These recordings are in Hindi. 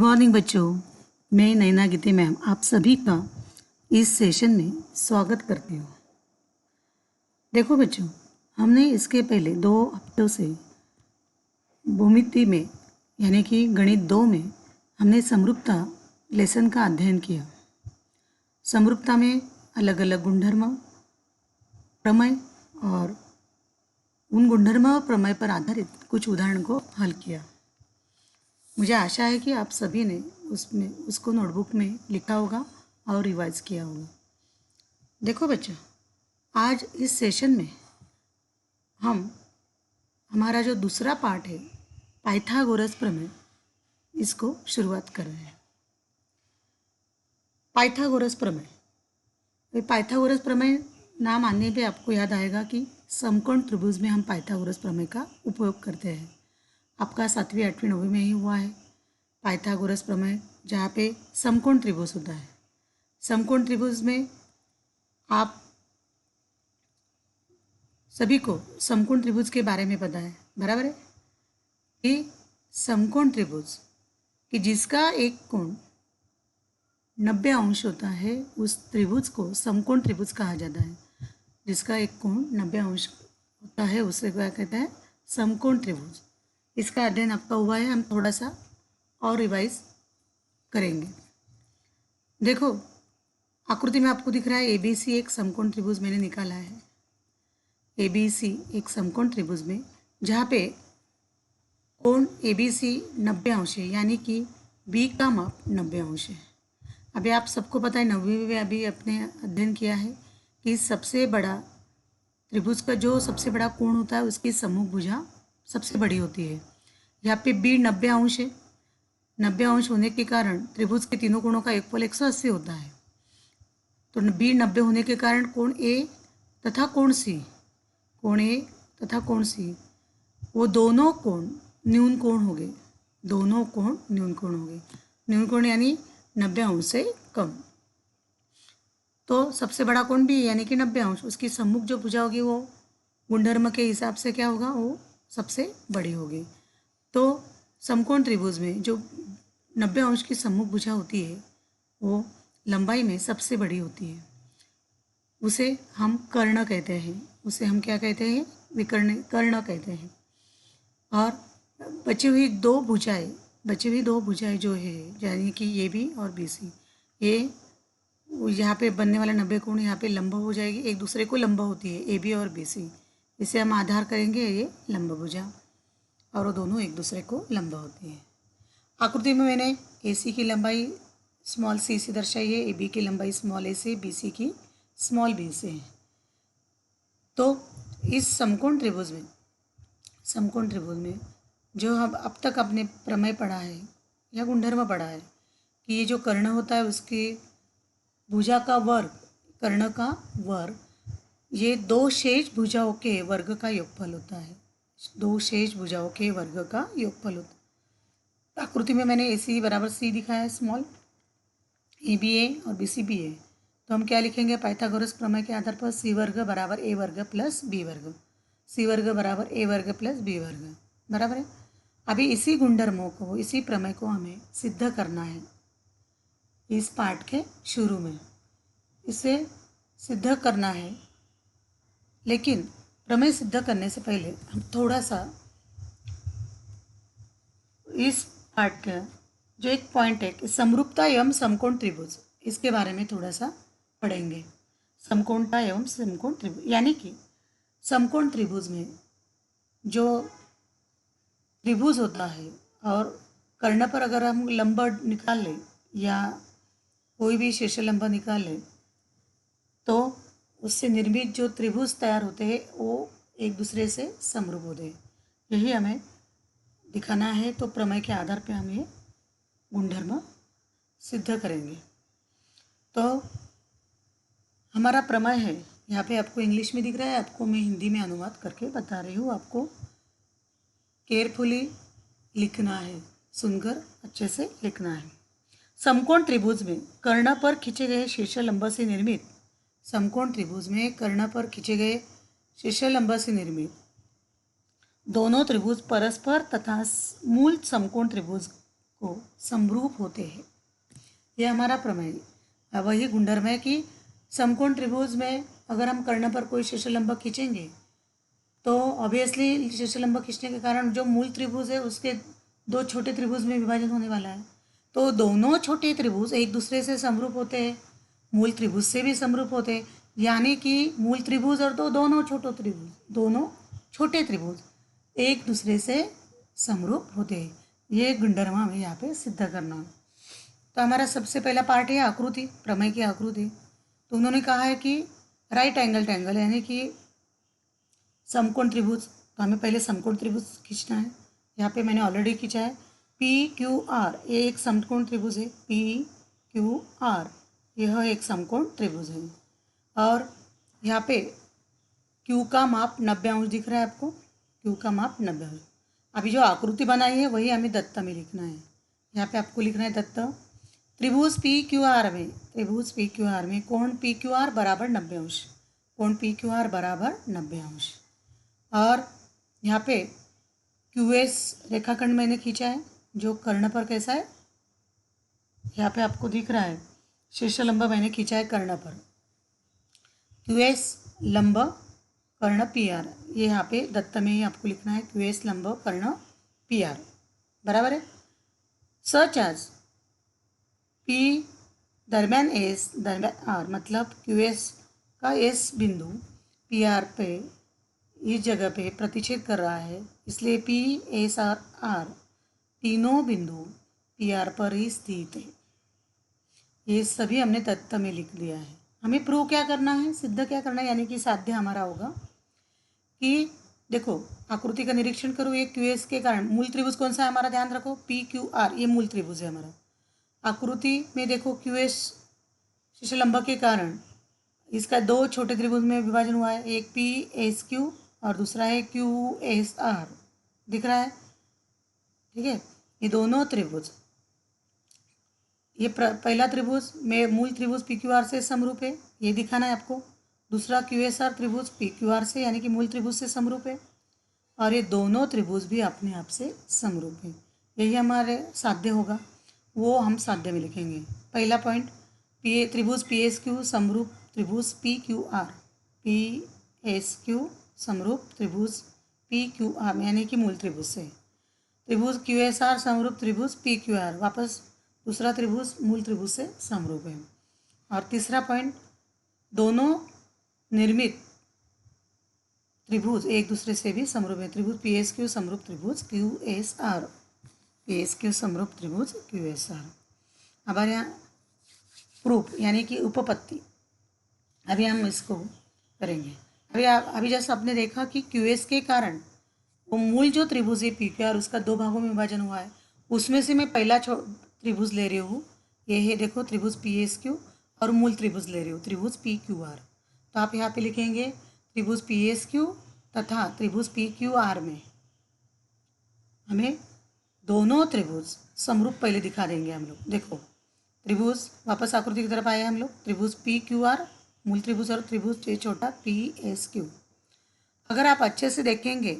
मॉर्निंग बच्चों, मैं नैना गीते मैम आप सभी का इस सेशन में स्वागत करती हूँ। देखो बच्चों, हमने इसके पहले 2 हफ्तों से भूमिति में यानी कि गणित 2 में हमने समरूपता लेसन का अध्ययन किया। समरूपता में अलग अलग गुणधर्म, प्रमेय और उन गुणधर्म और प्रमेय पर आधारित कुछ उदाहरण को हल किया। मुझे आशा है कि आप सभी ने उसको नोटबुक में लिखा होगा और रिवाइज किया होगा। देखो बच्चों, आज इस सेशन में हमारा जो दूसरा पार्ट है पाइथागोरस प्रमेय, इसको शुरुआत कर रहे हैं। पाइथागोरस प्रमेय, पाइथागोरस प्रमेय नाम आने पे आपको याद आएगा कि समकोण त्रिभुज में हम पाइथागोरस प्रमेय का उपयोग करते हैं। आपका 7वीं 8वीं 9वीं में ही हुआ है पाइथागोरस प्रमेय, जहाँ पे समकोण त्रिभुज होता है। समकोण त्रिभुज में आप सभी को समकोण त्रिभुज के बारे में पता है, बराबर है कि समकोण त्रिभुज कि जिसका एक कोण 90 अंश होता है, उस त्रिभुज को समकोण त्रिभुज कहा जाता है। जिसका एक कोण 90 अंश होता है उसे क्या कहते हैं? समकोण त्रिभुज। इसका अध्ययन आपका हुआ है, हम थोड़ा सा और रिवाइज करेंगे। देखो, आकृति में आपको दिख रहा है ABC एक समकोण त्रिभुज मैंने निकाला है। ABC एक समकोण त्रिभुज में जहाँ पे कोण ABC 90 अंश है, यानी कि B का माप 90 अंश है। अभी आप सबको पता है, 9वीं में अभी अपने अध्ययन किया है कि सबसे बड़ा त्रिभुज का जो सबसे बड़ा कोण होता है उसकी सम्मुख भुजा सबसे बड़ी होती है। यहाँ पे B 90 अंश है। 90 अंश होने के कारण त्रिभुज के तीनों कोणों का योगफल 180 होता है। तो B 90 होने के कारण कोण A तथा कोण C, कोण A तथा कोण C, वो दोनों कोण न्यून कोण हो गए। दोनों कोण न्यून कोण हो गए। न्यून कोण यानी 90 अंश से कम। तो सबसे बड़ा कोण भी यानी कि 90 अंश, उसकी सम्मुख जो भुजा होगी वो गुणधर्म के हिसाब से क्या होगा? वो सबसे बड़ी होगी। तो समकोण त्रिभुज में जो 90 अंश की सम्मुख भुजा होती है वो लंबाई में सबसे बड़ी होती है। उसे हम कर्ण कहते हैं। उसे हम क्या कहते हैं? विकर्ण, कर्ण कहते हैं। और बची हुई दो भुजाएं जो है, यानी कि ये भी और BC, ये यहाँ पे बनने वाला 90 कोण यहाँ पे लंब हो जाएगी, एक दूसरे को लंब होती है AB और BC। इसे हम आधार करेंगे ये लंब भुजा, और वो दोनों एक दूसरे को लंब होती है। आकृति में मैंने AC की लंबाई स्मॉल c से दर्शाई है, AB की लंबाई स्मॉल a से, BC की स्मॉल b से है। तो इस समकोण त्रिभुज में जो हम अब तक अपने प्रमेय पढ़ा है या गुणधर्म पढ़ा है कि ये जो कर्ण होता है उसकी भुजा का वर्ग, कर्ण का वर्ग, ये दो शेष भुजाओं के वर्ग का योगफल होता है। दो शेष भुजाओं के वर्ग का योगफल होता है। आकृति में मैंने AC बराबर C दिखाया है, स्मॉल AB A और BC B है। तो हम क्या लिखेंगे? पाइथागोरस प्रमेय के आधार पर C वर्ग बराबर A वर्ग प्लस B वर्ग, C वर्ग बराबर A वर्ग प्लस B वर्ग, बराबर है। अभी इसी गुणधर्मों को, इसी प्रमेय को हमें सिद्ध करना है इस पाठ के शुरू में। इसे सिद्ध करना है, लेकिन प्रमेय सिद्ध करने से पहले हम थोड़ा सा इस पाठ का जो एक पॉइंट है कि समरूपता एवं समकोण त्रिभुज, इसके बारे में थोड़ा सा पढ़ेंगे। समकोणता एवं समकोण त्रिभुज, यानी कि समकोण त्रिभुज में जो त्रिभुज होता है और कर्ण पर अगर हम लंब निकाल लें या कोई भी शीर्ष लंब निकाल लें तो उससे निर्मित जो त्रिभुज तैयार होते हैं वो एक दूसरे से समरूप होते हैं। यही हमें दिखाना है। तो प्रमेय के आधार पर हम ये गुणधर्म सिद्ध करेंगे। तो हमारा प्रमेय है, यहाँ पे आपको इंग्लिश में दिख रहा है, आपको मैं हिंदी में अनुवाद करके बता रही हूँ। आपको केयरफुली लिखना है, सुनकर अच्छे से लिखना है। समकोण त्रिभुज में कर्ण पर खींचे गए शीर्ष लंब से निर्मित, समकोण त्रिभुज में कर्ण पर खींचे गए शीर्ष लंब से निर्मित दोनों त्रिभुज परस्पर तथा मूल समकोण त्रिभुज को समरूप होते हैं। ये हमारा प्रमेय वही गुणधर्म है कि समकोण त्रिभुज में अगर हम कर्ण पर कोई शीर्षलंब खींचेंगे तो ऑब्वियसली शीर्षलंब खींचने के कारण जो मूल त्रिभुज है उसके दो छोटे त्रिभुज में विभाजन होने वाला है। तो दोनों छोटे त्रिभुज एक दूसरे से समरूप होते हैं, मूल त्रिभुज से भी समरूप होते हैं, यानी कि मूल त्रिभुज और दोनों छोटे त्रिभुज एक दूसरे से समरूप होते हैं। ये गुणधर्म हमें यहाँ पे सिद्ध करना है। तो हमारा सबसे पहला पार्ट है आकृति, प्रमेय की आकृति। तो उन्होंने कहा है कि राइट एंगल ट्रायंगल यानी कि समकोण त्रिभुज। तो हमें पहले समकोण त्रिभुज खींचना है। यहाँ पे मैंने ऑलरेडी खींचा है पी क्यू आर, ये एक समकोण त्रिभुज है। पी क्यू आर यह एक समकोण त्रिभुज है और यहाँ पे क्यू का माप 90 अंश दिख रहा है आपको, क्यू का माप 90 अंश। अभी जो आकृति बनाई है वही हमें दत्त में लिखना है। यहाँ पे आपको लिखना है दत्त त्रिभुज पी क्यू आर में कोण पी क्यू आर बराबर 90 अंश, कोण पी क्यू आर बराबर 90 अंश। और यहाँ पे क्यू एस रेखाखंड मैंने खींचा है जो कर्ण पर कैसा है, यहाँ पे आपको दिख रहा है शीर्ष लंब मैंने खींचा है कर्ण पर। क्यू एस लंब कर्ण पी आर, ये यहाँ पे दत्त में ही आपको लिखना है क्यू एस लंब कर्ण पी आर बराबर है। सच एज पी दरम्यान एस दरम्यान आर, मतलब क्यू एस का एस बिंदु पी आर पे इस जगह पे प्रतिच्छेद कर रहा है, इसलिए पी एस आर आर तीनों बिंदु पी आर पर ही स्थित है। ये सभी हमने तत्व में लिख दिया है। हमें प्रूव क्या करना है, सिद्ध क्या करना है, यानी कि साध्य हमारा होगा कि देखो आकृति का निरीक्षण करो, ये क्यू एस के कारण मूल त्रिभुज कौन सा है हमारा, ध्यान रखो पी क्यू आर, ये मूल त्रिभुज है हमारा। आकृति में देखो क्यू एस शीर्ष लंब के कारण इसका दो छोटे त्रिभुज में विभाजन हुआ है, एक पी एस क्यू और दूसरा है क्यू एस आर, दिख रहा है, ठीक है। ये दोनों त्रिभुज, ये पहला त्रिभुज में मूल त्रिभुज पी क्यू आर से समरूप है, ये दिखाना है आपको। दूसरा क्यू एस आर त्रिभुज पी क्यू आर से यानी कि मूल त्रिभुज से समरूप है, और ये दोनों त्रिभुज भी अपने आप से समरूप है। यही हमारे साध्य होगा, वो हम साध्य में लिखेंगे। पहला पॉइंट, त्रिभुज पी एस क्यू समरूप त्रिभुज P Q R, P S Q समरूप त्रिभुज पी क्यू आर यानी कि मूल त्रिभुज से। त्रिभुज क्यू एस आर समरूप त्रिभुज पी क्यू आर, वापस दूसरा त्रिभुज मूल त्रिभुज से समरूप है। और तीसरा पॉइंट, दोनों निर्मित त्रिभुज एक दूसरे से भी समरूप है। त्रिभुज पी एस क्यू समरूप त्रिभुज Q S R, P S Q समरूप त्रिभुज क्यू एस आर। हमारे यहाँ प्रूफ यानी कि उपपत्ति, अभी हम इसको करेंगे। अभी जैसा आपने देखा कि क्यू एस के कारण वो मूल जो त्रिभुज है पी क्यू आर उसका दो भागों में विभाजन हुआ है, उसमें से मैं पहला त्रिभुज ले रही हूँ, ये है देखो त्रिभुज पी एस क्यू, और मूल त्रिभुज ले रही हूँ त्रिभुज पी क्यू आर। तो आप यहाँ पे लिखेंगे त्रिभुज पी एस क्यू तथा त्रिभुज पी क्यू आर में हमें दोनों त्रिभुज समरूप पहले दिखा देंगे हम लोग। देखो त्रिभुज, वापस आकृति की तरफ आए हम लोग, त्रिभुज पी क्यू आर मूल त्रिभुज और त्रिभुज छोटा पी एस क्यू। अगर आप अच्छे से देखेंगे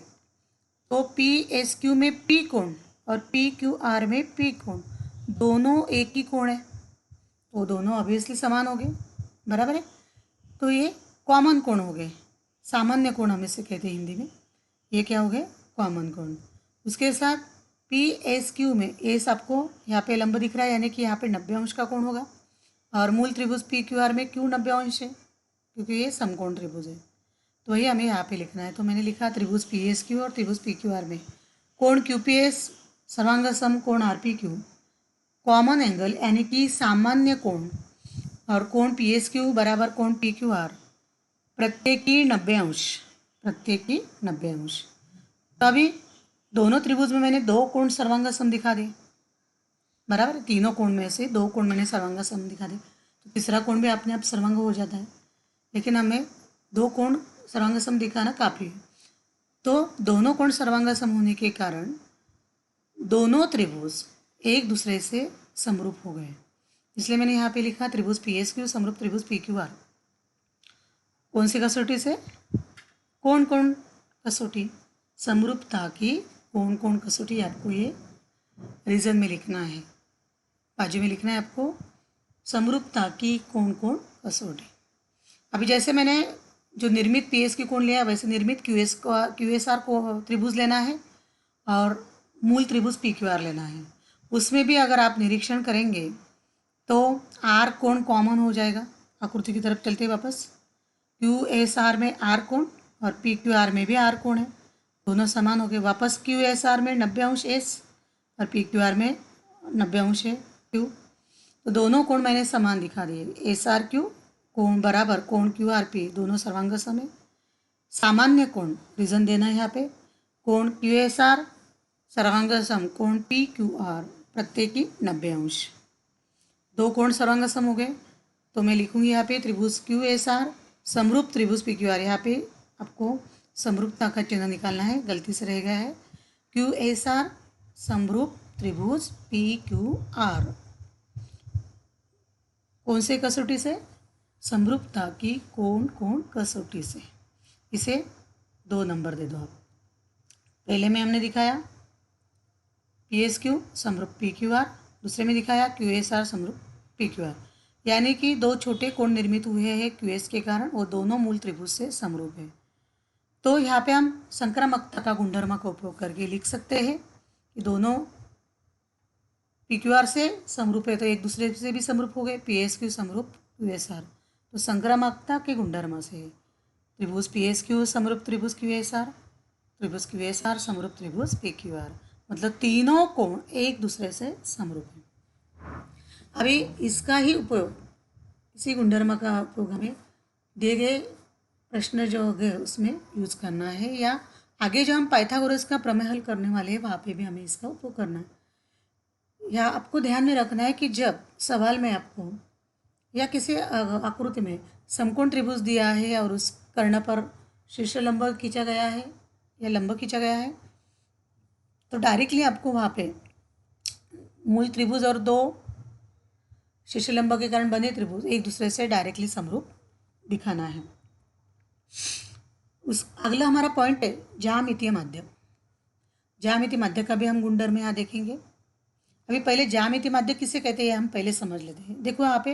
तो पी एस क्यू में पी कोण और पी क्यू आर में पी कोण दोनों एक ही कोण है, तो दोनों ऑब्वियसली समान हो गए, बराबर है। तो ये कॉमन कोण हो गए, सामान्य कोण हम इसे कहते हैं हिंदी में, ये क्या हो गए कॉमन कोण। उसके साथ पी एस क्यू में एस आपको यहाँ पे लंब दिख रहा है यानी कि यहाँ पे 90 अंश का कोण होगा, और मूल त्रिभुज पी क्यू आर में क्यू 90 अंश है क्योंकि ये समकोण त्रिभुज है, तो वही हमें यहाँ पे लिखना है। तो मैंने लिखा त्रिभुज पी एस क्यू और त्रिभुज पी क्यू आर में कोण क्यू पी एस सर्वांग सम कोण R P Q common angle यानी कि सामान्य कोण, और कोण पी एस क्यू बराबर कोण पी क्यू आर प्रत्येकी 90 अंश, प्रत्येकी 90 अंश। तो अभी दोनों त्रिभुज में मैंने दो कोण सर्वांग सम दिखा दे, बराबर, तीनों कोण में से दो कोण मैंने सर्वांग सम दिखा दे, तो तीसरा कोण भी अपने आप सर्वांग हो जाता है, लेकिन हमें दो कोण सर्वांग सम दिखाना काफ़ी है। तो दोनों कोण सर्वांग सम होने के कारण दोनों त्रिभुज एक दूसरे से समरूप हो गए, इसलिए मैंने यहाँ पे लिखा त्रिभुज पी एस क्यू समरूप त्रिभुज पी क्यू आर। कौन सी कसौटी से, कौन कौन कसौटी, समरूपता की कौन कौन कसौटी आपको ये रीजन में लिखना है, बाजू में लिखना है आपको समरूपता की कौन कौन कसौटी। अभी जैसे मैंने जो निर्मित पीएस की कोण लिया वैसे निर्मित क्यूएसआर को त्रिभुज लेना है और मूल त्रिभुज पीक्यूआर लेना है। उसमें भी अगर आप निरीक्षण करेंगे तो आर कोण कॉमन हो जाएगा। आकृति की तरफ चलते वापस, क्यूएसआर में आर कोण और पीक्यूआर में भी आर कोण है, दोनों समान हो गए। वापस क्यूएसआर में 90° एस और पीक्यूआर में 90° है क्यू, तो दोनों कोण मैंने समान दिखा दिए। एस आर क्यू कोण बराबर कोण क्यू आर पी, दोनों सर्वांग सम है। सामान्य कोण रीजन देना है यहाँ पे, कोण क्यू एस आर सर्वांग सम कोण पी क्यू आर प्रत्येकी 90°। दो कोण सर्वांग सम हो गए, तो मैं लिखूंगी यहाँ पे त्रिभुज क्यू एस आर समरूप त्रिभुज पी क्यू आर। यहाँ पे आपको समरूपता का चिन्ह निकालना है, गलती से रह गया है। क्यू एस आर समरूप त्रिभुज पी क्यू आर कौन से कसौटी से? समरूपता की कौन कौन कसौटी से। इसे 2 नंबर दे दो आप। पहले में हमने दिखाया पी एस क्यू समरूप पी क्यू आर, दूसरे में दिखाया क्यू एस आर समरूप पी क्यू आर, यानी कि दो छोटे कोण निर्मित हुए हैं क्यू एस के कारण, वो दोनों मूल त्रिभुज से समरूप है। तो यहाँ पे हम संक्रामकता का गुणधर्म का उपयोग करके लिख सकते हैं कि दोनों पी क्यू आर से समरूप है, तो एक दूसरे से भी समरूप हो गए, पी एस क्यू समरूप क्यू एस आर, तो संक्रामकता के गुणधर्म से त्रिभुज पी एस क्यू समरूप त्रिभुज क्यू एस आर, त्रिभुज क्यू एस आर समरूप त्रिभुज पी क्यू आर, मतलब तीनों कोण एक दूसरे से समरूप हैं। अभी इसका ही उपयोग, इसी गुणधर्म का उपयोग हमें दिए गए प्रश्न जो हो गए उसमें यूज करना है, या आगे जो हम पाइथागोरस का प्रमेय हल करने वाले हैं वहाँ पे भी हमें इसका उपयोग करना है। या आपको ध्यान में रखना है कि जब सवाल में आपको या किसी आकृति में समकोण त्रिभुज दिया है और उस कर्ण पर शीर्ष लंब खींचा गया है या लंब खींचा गया है, तो डायरेक्टली आपको वहाँ पे मूल त्रिभुज और दो शीर्ष लंब के कारण बने त्रिभुज एक दूसरे से डायरेक्टली समरूप दिखाना है। उस अगला हमारा पॉइंट है ज्यामितीय माध्य। ज्यामितीय माध्य का भी हम गुणधर्म यहाँ देखेंगे। अभी पहले ज्यामितीय माध्य किसे कहते हैं हम पहले समझ लेते हैं। देखो यहाँ पे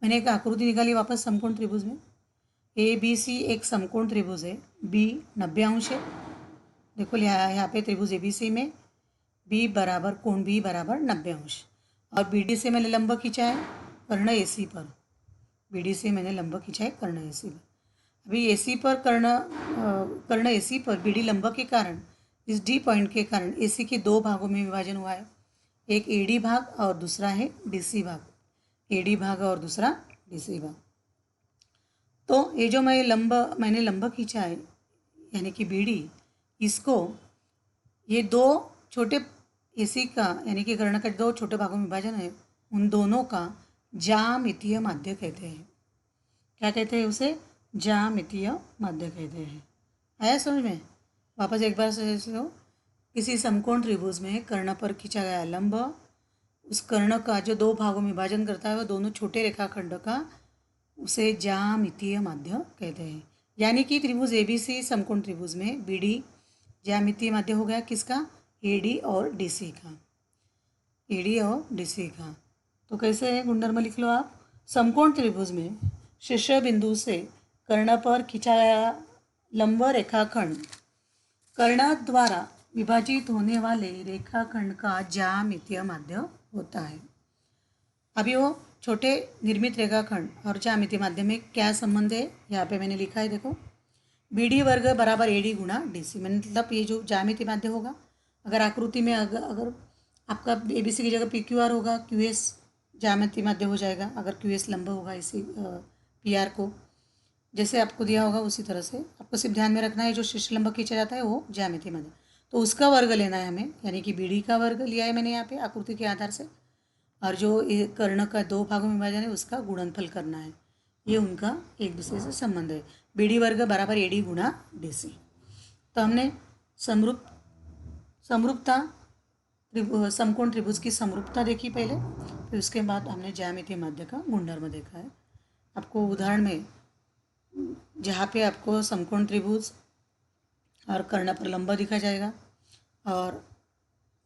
मैंने एक आकृति निकाली वापस समकोण त्रिभुज में, ए बी सी एक समकोण त्रिभुज है, बी 90° है। देखो यहाँ पे त्रिभुज ए बी सी में बी बराबर कोण बी बराबर 90°, और बी डी से मैंने लंब खींचा है कर्ण ए सी पर, बी डी से मैंने लंब खींचा है कर्ण ए सी पर। अभी ए सी पर कर्ण ए सी पर बी डी लंब के कारण, इस डी पॉइंट के कारण ए सी के दो भागों में विभाजन हुआ है, एक ए डी भाग और दूसरा है डी सी भाग, ए डी भाग और दूसरा डी सी भाग। तो ये जो मैंने लंब खींचा है यानी कि बी डी, इसको ये दो छोटे ए सी का यानी कि कर्ण के दो छोटे भागों में विभाजन है, उन दोनों का ज्यामितीय माध्य कहते हैं। क्या कहते हैं उसे? ज्यामितीय माध्य कहते हैं। आया समझ में? वापस एक बार से किसी समकोण त्रिभुज में कर्ण पर खींचा गया लंब, उस कर्ण का जो दो भागों में विभाजन करता है वह दोनों छोटे रेखाखंड का, उसे ज्यामितीय माध्य कहते हैं। यानी कि त्रिभुज एबीसी समकोण त्रिभुज में बीडी ज्यामितीय माध्य हो गया किसका? एडी और डीसी का, एडी और डीसी का। तो कैसे है गुणधर्म लिख लो आप। समकोण त्रिभुज में शीर्ष बिंदु से कर्ण पर खींचा गया लंब रेखाखंड कर्ण द्वारा विभाजित होने वाले रेखाखंड का ज्यामितीय माध्य होता है। अभी वो छोटे निर्मित रेखाखंड और ज्यामितीय माध्य में क्या संबंध है यहाँ पे मैंने लिखा है, देखो बी डी वर्ग बराबर ए डी गुणा डी सी, मतलब ये जो ज्यामितीय माध्य होगा, अगर आकृति में अगर आपका ए बी सी की जगह पी क्यू आर होगा, क्यू एस ज्यामितीय माध्य हो जाएगा। अगर क्यू एस लंब होगा इसी पी आर को जैसे आपको दिया होगा उसी तरह से आपको सिर्फ ध्यान में रखना है, जो शीर्ष लंब खींचा जाता है वो ज्यामितीय माध्य, तो उसका वर्ग लेना है हमें, यानी कि बी डी का वर्ग लिया है मैंने यहाँ पे आकृति के आधार से, और जो कर्ण का दो भागों में विभाजन है उसका गुणनफल करना है। ये उनका एक दूसरे से संबंध है, बी डी वर्ग बराबर ए डी गुणा डी सी। तो हमने समरूपता समकोण त्रिभुज की समरूपता देखी पहले, फिर उसके बाद हमने ज्यामितीय माध्य का गुणधर्म देखा है। आपको उदाहरण में जहाँ पे आपको समकोण त्रिभुज और कर्ण पर लंब दिखा जाएगा और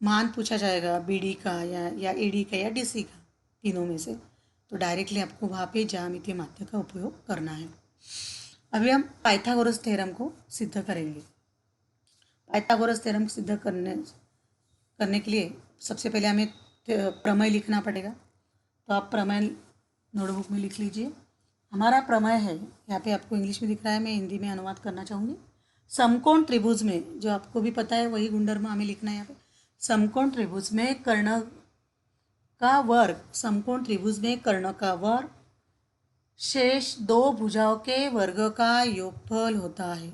मान पूछा जाएगा बीडी का या एडी का या डीसी का, तीनों में से, तो डायरेक्टली आपको वहाँ पे ज्यामितीय माध्य का उपयोग करना है। अभी हम पाइथागोरस थ्योरम को सिद्ध करेंगे। पाइथागोरस थ्योरम सिद्ध करने के लिए सबसे पहले हमें प्रमेय लिखना पड़ेगा। तो आप प्रमेय नोटबुक में लिख लीजिए। हमारा प्रमेय है, यहाँ पे आपको इंग्लिश में दिख रहा है, मैं हिंदी में अनुवाद करना चाहूँगी। समकोण त्रिभुज में, जो आपको भी पता है वही गुणधर्म हमें लिखना है यहाँ पे। समकोण त्रिभुज में कर्ण का वर्ग, समकोण त्रिभुज में कर्ण का वर्ग शेष दो भुजाओं के वर्ग का योगफल होता है।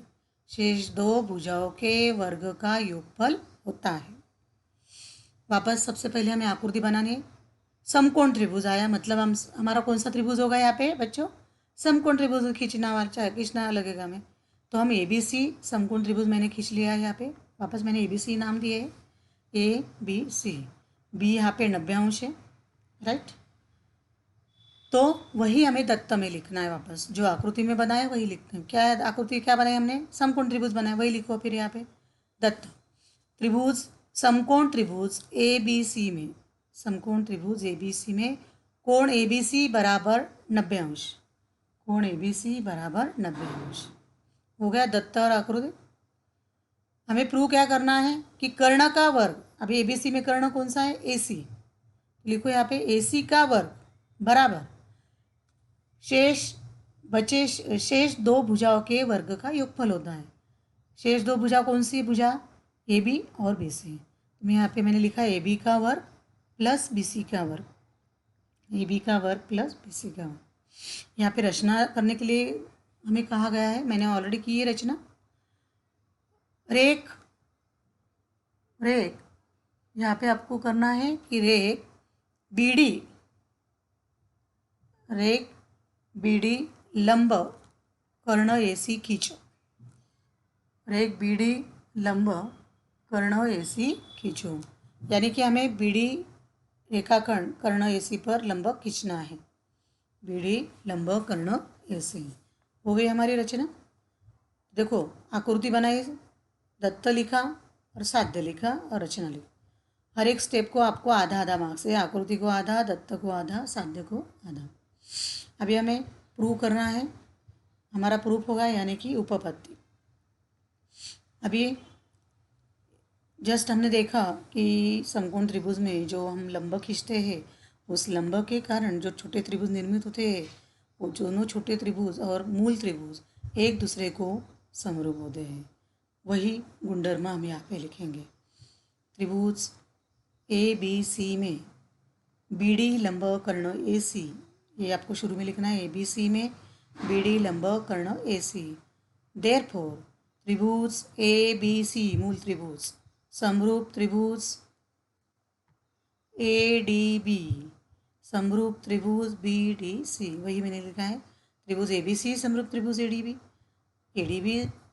शेष दो भुजाओं के वर्ग का योगफल होता है। वापस सबसे पहले हमें आकृति बनानी है। समकोण त्रिभुज आया, मतलब हम हमारा कौन सा त्रिभुज होगा यहाँ पे बच्चों? समकोण त्रिभुज खींचना लगेगा हमें। तो हम ABC समकोण त्रिभुज मैंने खींच लिया है यहाँ पे। वापस मैंने ABC नाम दिए है, ABC। बी यहाँ पे 90 अंश है, राइट। तो वही हमें दत्त में लिखना है। वापस जो आकृति में बनाए वही लिखते हैं। क्या है आकृति, क्या बनाई हमने? समकोण त्रिभुज बनाया, वही लिखो फिर यहाँ पे। दत्त त्रिभुज, समकोण त्रिभुज ABC में, समकोण त्रिभुज ABC में कोण ABC बराबर 90 अंश, कोण ABC बराबर 90 अंश हो गया दत्त और आकृति। हमें प्रूव क्या करना है कि कर्ण का वर्ग, अभी ABC में कर्ण कौन सा है? AC। लिखो यहाँ पे AC का वर्ग बराबर शेष दो भुजाओं के वर्ग का योगफल होता है। शेष दो भुजा कौन सी भुजा? AB और BC। तो यहाँ पे मैंने लिखा AB का वर्ग प्लस BC का वर्ग, AB का वर्ग प्लस BC का वर्ग। यहाँ पे रचना करने के लिए हमें कहा गया है, मैंने ऑलरेडी की है रचना। रेख यहाँ पे आपको करना है कि रेख BD लंब कर्ण AC खींचो। रेख BD लंब कर्ण AC खींचो, यानी कि हमें BD रेखाखंड कर्ण AC पर लंब खींचना है। BD लंब कर्ण AC हो गई हमारी रचना। देखो आकृति बनाई, दत्त लिखा और साध्य लिखा और रचना लिखा। हर एक स्टेप को आपको आधा आधा मार्क्स है, आकृति को आधा, दत्त को आधा, साध्य को आधा। अभी हमें प्रूव करना है, हमारा प्रूफ होगा यानी कि उपपत्ति। अभी जस्ट हमने देखा कि समकोण त्रिभुज में जो हम लंब खींचते हैं, उस लंब के कारण जो छोटे त्रिभुज निर्मित होते हैं, वो दोनों छोटे त्रिभुज और मूल त्रिभुज एक दूसरे को समरूप होते हैं। वही गुणधर्म हम यहाँ पे लिखेंगे। त्रिभुज ABC में BD लंब कर्ण AC, ये आपको शुरू में लिखना है। ABC में BD लंब कर्ण AC। देयरफॉर त्रिभुज ABC मूल त्रिभुज समरूप त्रिभुज ADB, समरूप त्रिभुज BDC, वही मैंने लिखा है। त्रिभुज ABC समरूप त्रिभुज ADB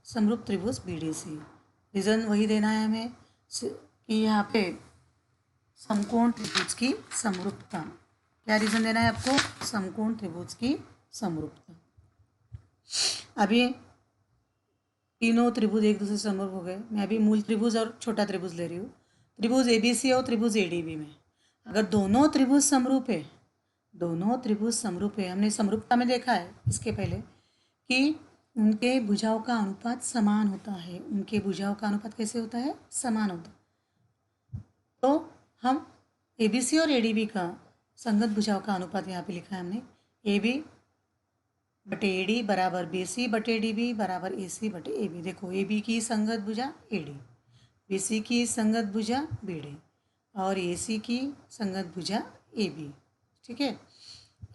समरूप त्रिभुज BDC। रीज़न वही देना है हमें कि यहाँ पे समकोण त्रिभुज की समरूपता। क्या रीज़न देना है आपको? समकोण त्रिभुज की समरूपता। अभी तीनों त्रिभुज एक दूसरे से समरूप हो गए। मैं अभी मूल त्रिभुज और छोटा त्रिभुज ले रही हूँ। त्रिभुज ABC और त्रिभुज ADB में अगर दोनों त्रिभुज समरूप है, दोनों त्रिभुज समरूप है, हमने समरूपता में देखा है इसके पहले कि उनके भुजाओं का अनुपात समान होता है। उनके भुजाओं का अनुपात कैसे होता है? समान होता है। तो हम ABC और ADB का संगत भुजाओं का अनुपात यहाँ पे लिखा है हमने। AB बटे AD बराबर BC बटे DB बराबर AC बटे AB। देखो AB की संगत भुजा AD, BC की संगत भुजा BD और AC की संगत भुजा AB। ठीक है,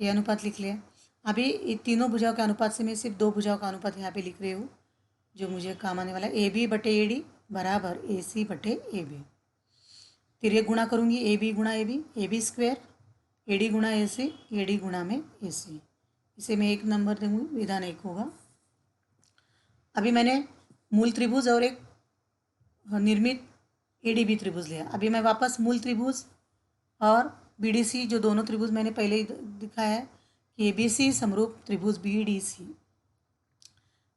ये अनुपात लिख लिया। अभी ये तीनों भुजाओं के अनुपात से मैं सिर्फ दो भुजाओं का अनुपात यहाँ पे लिख रही हूँ जो मुझे काम आने वाला है। AB बटे AD बराबर AC बटे AB। फिर ये गुणा करूँगी, AB गुणा AB स्क्वायर, AD गुणा AC, AD गुणा में AC। इसे मैं 1 नंबर दूँगी, विधान 1 होगा। अभी मैंने मूल त्रिभुज और एक निर्मित ADB त्रिभुज लिया। अभी मैं वापस मूल त्रिभुज और BDC, जो दोनों त्रिभुज मैंने पहले ही दिखाया है कि ABC समरूप त्रिभुज BDC।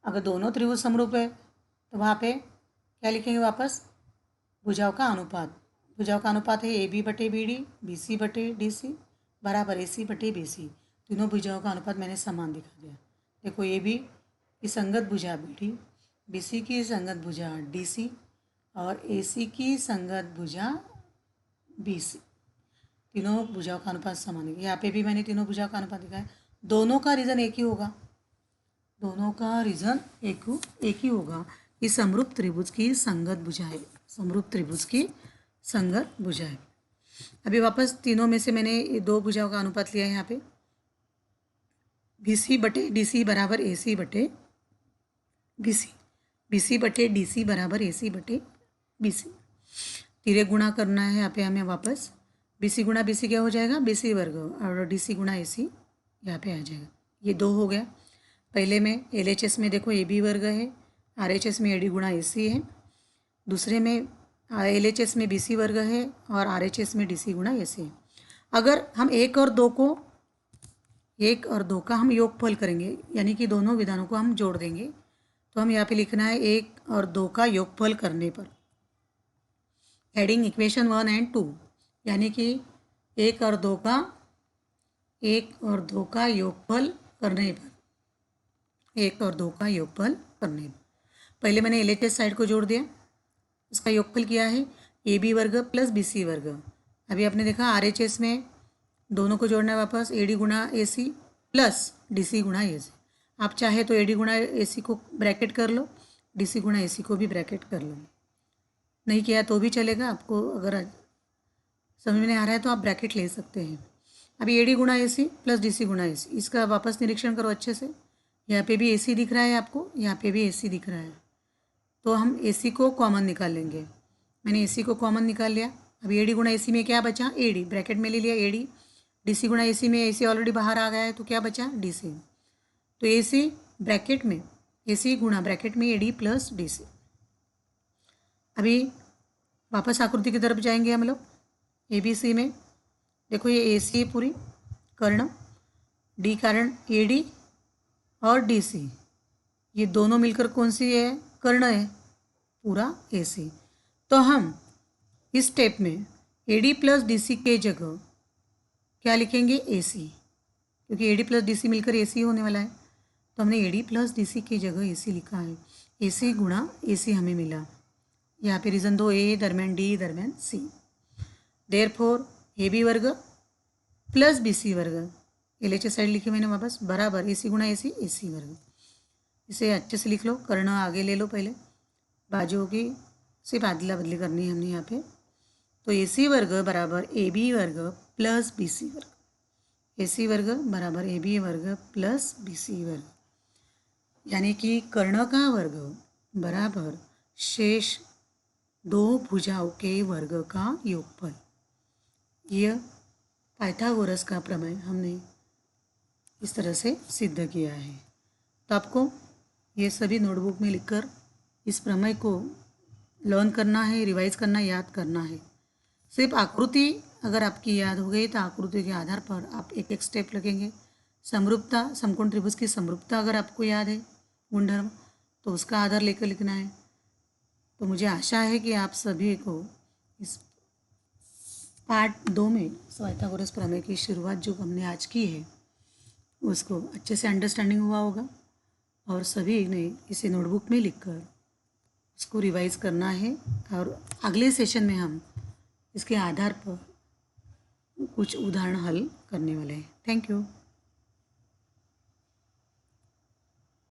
अगर दोनों त्रिभुज समरूप है तो वहाँ पे क्या लिखेंगे? वापस भुजाओं का अनुपात, भुजाओं का अनुपात है ए बी बटे बी डी, बी सी बटे डी सी बराबर ए सी बटे बी सी। तीनों भुजाओं का अनुपात मैंने समान दिखा दिया। देखो ए बी की संगत भुजा बी डी, बी सी की संगत भुजा डी सी और ए सी की संगत भुजा बी सी। तीनों भुजाओं का अनुपात समान है। यहाँ पे भी मैंने तीनों भुजाओं का अनुपात दिखाया। दोनों का रीज़न एक ही होगा, दोनों का रीज़न एक ही होगा कि समरूप त्रिभुज की संगत भुजा है, समरूप त्रिभुज की संगत भुजा है। अभी वापस तीनों में से मैंने दो भुजाओं का अनुपात लिया है यहाँ पे। बी सी बटे डी सी बराबर ए सी बटे बी सी, बी सी बटे डी सी बराबर ए सी बटे बी सी। तिरे गुणा करना है यहाँ पे हमें वापस। बी सी गुणा बी सी क्या हो जाएगा, बी सी वर्ग, और डी सी गुणा ए सी यहाँ पे आ जाएगा। ये दो हो गया। पहले में एल एच एस में देखो ए बी वर्ग है, आर एच एस में ए डी गुणा ए सी है। दूसरे में एल एच एस में बी सी वर्ग है और आर एच एस में डी सी गुणा ए सी है। अगर हम एक और दो का हम योगफल करेंगे, यानी कि दोनों विधानों को हम जोड़ देंगे, तो हम यहाँ पे लिखना है 1 और 2 का योगफल करने पर। एडिंग इक्वेशन 1 एंड 2, यानी कि 1 और 2 का योगफल करने पर, 1 और 2 का योगफल करने पर। पहले मैंने एल एच एस साइड को जोड़ दिया, इसका योगफल किया है ए बी वर्ग प्लस बी सी वर्ग। अभी आपने देखा आर एच एस में दोनों को जोड़ना है वापस, ए डी गुणा ए सी प्लस डी सी गुणा ए सी। आप चाहे तो ए डी गुणा ए सी को ब्रैकेट कर लो, डी सी गुणा ए सी को भी ब्रैकेट कर लो, नहीं किया तो भी चलेगा। आपको अगर समझ में नहीं आ रहा है तो आप ब्रैकेट ले सकते हैं। अभी ए डी गुणा ए सी प्लस डी सी गुणा ए सी, इसका वापस निरीक्षण करो अच्छे से। यहाँ पे भी ए सी दिख रहा है आपको, यहाँ पे भी ए सी दिख रहा है, तो हम ए सी को कॉमन निकाल लेंगे। मैंने ए सी को कॉमन निकाल लिया। अभी ए डी गुणा ए सी में क्या बचा, ए डी, ब्रैकेट में ले लिया ए डी। डी सी गुणा ए सी में ए सी ऑलरेडी बाहर आ गया है, तो क्या बचा, डी सी। तो ए सी ब्रैकेट में, ए सी गुणा ब्रैकेट में A D plus D C. अभी वापस आकृति की तरफ जाएंगे हम लोग। ए बी सी में देखो ये ए सी पूरी कर्ण, डी कारण ए डी और डी सी, ये दोनों मिलकर कौन सी है, कर्ण है, पूरा ए सी। तो हम इस स्टेप में A D plus D C के जगह क्या लिखेंगे, ए सी, क्योंकि A D plus D C मिलकर ए सी होने वाला है, तो हमने A D plus D C की जगह ए सी लिखा है। ए सी गुणा ए सी हमें मिला। यहाँ पे रीज़न दो, ए दरम्यान डी दरम्यान सी। देयरफॉर ए बी वर्ग प्लस बी सी वर्ग, एल एच साइड लिखी मैंने वापस, बराबर ए सी गुणा ए सी वर्ग। इसे अच्छे से लिख लो, कर्ण आगे ले लो, पहले बाजुओं की सिर्फ अदला बदली करनी है हमने यहाँ पे। तो ए सी वर्ग बराबर ए बी वर्ग प्लस बी सी वर्ग, ए सी वर्ग बराबर ए बी वर्ग प्लस बी सी वर्ग, यानी कि कर्ण का वर्ग बराबर शेष दो भुजाओं के वर्ग का योगफल। यह पाइथागोरस का प्रमेय हमने इस तरह से सिद्ध किया है। तो आपको ये सभी नोटबुक में लिखकर इस प्रमेय को लर्न करना है, रिवाइज करना, याद करना है। सिर्फ आकृति अगर आपकी याद हो गई तो आकृति के आधार पर आप एक एक स्टेप लगेंगे। समरूपता, समकोण त्रिभुज की समरूपता अगर आपको याद है, गुणधर्म, तो उसका आधार लेकर लिखना है। तो मुझे आशा है कि आप सभी को इस पार्ट 2 में पाइथागोरस प्रमेय की शुरुआत जो हमने आज की है उसको अच्छे से अंडरस्टैंडिंग हुआ होगा, और सभी ने इसे नोटबुक में लिखकर उसको रिवाइज करना है, और अगले सेशन में हम इसके आधार पर कुछ उदाहरण हल करने वाले हैं। Thank you.